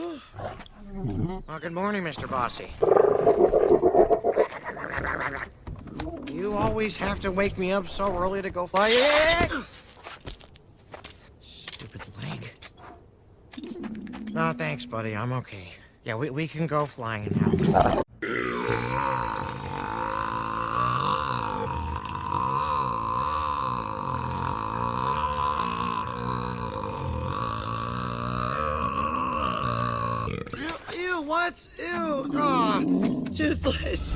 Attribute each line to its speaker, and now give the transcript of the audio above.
Speaker 1: Well, good morning, Mr. Bossy. You always have to wake me up so early to go fly. Stupid leg. No, thanks, buddy. I'm okay. Yeah, we can go flying now. Ew, what? Ew. Ah, Toothless.